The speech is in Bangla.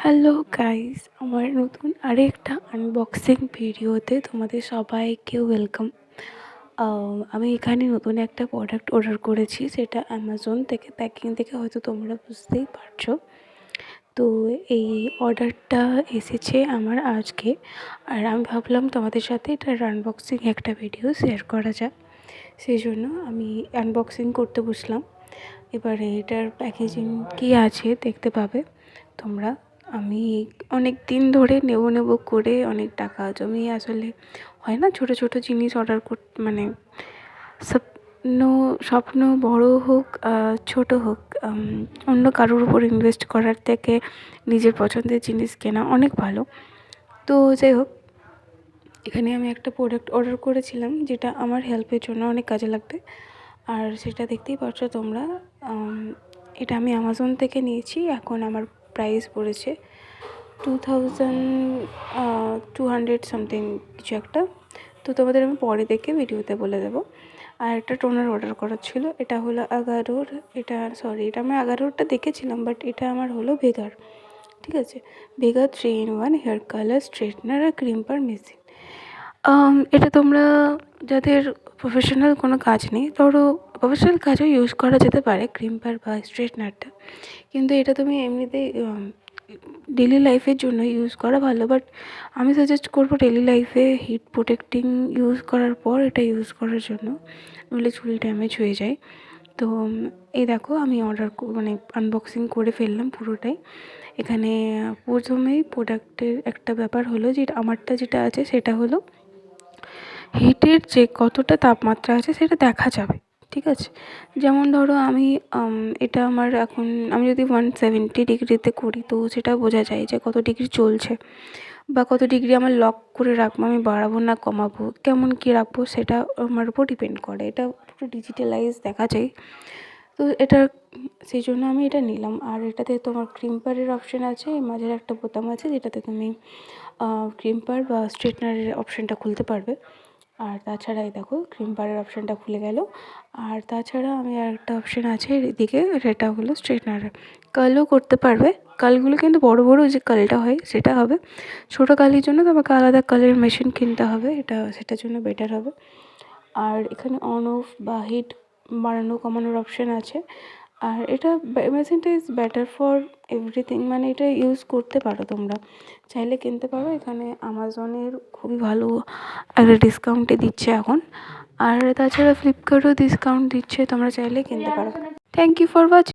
হ্যালো গাইস, আমার নতুন আরেকটা আনবক্সিং ভিডিওতে তোমাদের সবাইকে ওয়েলকাম। আমি এখানে নতুন একটা প্রোডাক্ট অর্ডার করেছি, সেটা অ্যামাজন থেকে। প্যাকিং থেকে হয়তো তোমরা বুঝতেই পারছো। তো এই অর্ডারটা এসেছে আমার আজকে, আর আমি ভাবলাম তোমাদের সাথে এটার আনবক্সিং একটা ভিডিও শেয়ার করা যাক। সেই জন্য আমি আনবক্সিং করতে বসলাম। এবারে এটার প্যাকেজিং কী আছে দেখতে পাবে তোমরা। আমি অনেক দিন ধরে নেব করে অনেক টাকা জমিয়ে, আসলে হয় না ছোট ছোট জিনিস অর্ডার মানে স্বপ্ন বড় হোক ছোট হোক, অন্য কারোর উপর ইনভেস্ট করার থেকে নিজের পছন্দের জিনিস কেনা অনেক ভালো। তো যাই হোক, এখানে আমি একটা প্রোডাক্ট অর্ডার করেছিলাম যেটা আমার হেল্পের জন্য অনেক কাজে লাগবে, আর সেটা দেখতেই পাচ্ছ তোমরা। এটা আমি অ্যামাজন থেকে নিয়েছি। এখন আমার প্রাইস পড়েছে 2200 সামথিং কিছু একটা। তো তোমাদের আমি পরে দেখে ভিডিওতে বলে দেবো। আর একটা টোনার অর্ডার করার ছিল, এটা হলো আগারোর। এটা আমি আগারোরটা দেখেছিলাম, বাট এটা আমার হলো ভেগার। ঠিক আছে, Vega 3-in-1 hair curler straightener আর ক্রিম্পার মেশিন। এটা তোমরা যাদের প্রফেশনাল কোনো কাজ নেই, ধরো প্রফেশনাল কাজেও ইউজ করা যেতে পারে ক্রিম্পার বা স্ট্রেটনারটা, কিন্তু এটা তুমি এমনিতেই ডেলি লাইফের জন্য ইউজ করা ভালো। বাট আমি সাজেস্ট করবো ডেলি লাইফে হিট প্রোটেক্টিং ইউজ করার পর এটা ইউজ করার জন্য, নইলে চুল ড্যামেজ হয়ে যায়। তো এই দেখো, আমি মানে আনবক্সিং করে ফেললাম পুরোটাই। এখানে প্রথমেই প্রোডাক্টের একটা ব্যাপার হলো যে আমারটা যেটা আছে সেটা হলো হিটের যে কতটা তাপমাত্রা আছে সেটা দেখা যাবে। ঠিক আছে, যেমন ধরো এটা আমার এখন, আমি যদি 170 ডিগ্রিতে করি তো সেটা বোঝা যায় যে কত ডিগ্রি চলছে, বা কত ডিগ্রি আমার লক করে রাখবো, আমি বাড়াবো না কমাবো, কেমন কী রাখবো সেটা আমার উপর ডিপেন্ড করে। এটা পুরো ডিজিটালাইজ দেখা যায়। তো এটা সেই জন্য আমি এটা নিলাম। আর এটাতে তোমার ক্রিম্পারের অপশান আছে, মাঝের একটা বোতাম আছে যেটাতে তুমি ক্রিম্পার বা স্ট্রেটনারের অপশানটা খুলতে পারবে। আর তাছাড়া এই দেখো, ক্রিম্পারের অপশানটা খুলে গেল। আর তাছাড়া আমি আরেকটা অপশান আছে এদিকে, সেটা হলো স্ট্রেটনারের। কার্লও করতে পারবে, কার্লগুলো কিন্তু বড় বড় যে কার্লটা হয় সেটা হবে। ছোটো কার্লের জন্য তোমাকে আলাদা কার্লের মেশিন কিনতে হবে, সেটার জন্য বেটার হবে। আর এখানে অন অফ বা হিট বাড়ানো কমানোর অপশান আছে। আর এটা মেশিনটা ইজ বেটার ফর এভরিথিং, মানে এটা ইউজ করতে পারো তোমরা, চাইলে কিনতে পারো। এখানে অ্যামাজনের খুবই ভালো একটা ডিসকাউন্টে দিচ্ছে এখন, আর তাছাড়া ফ্লিপকার্টও ডিসকাউন্ট দিচ্ছে, তোমরা চাইলে কিনতে পারো। Thank you for watching.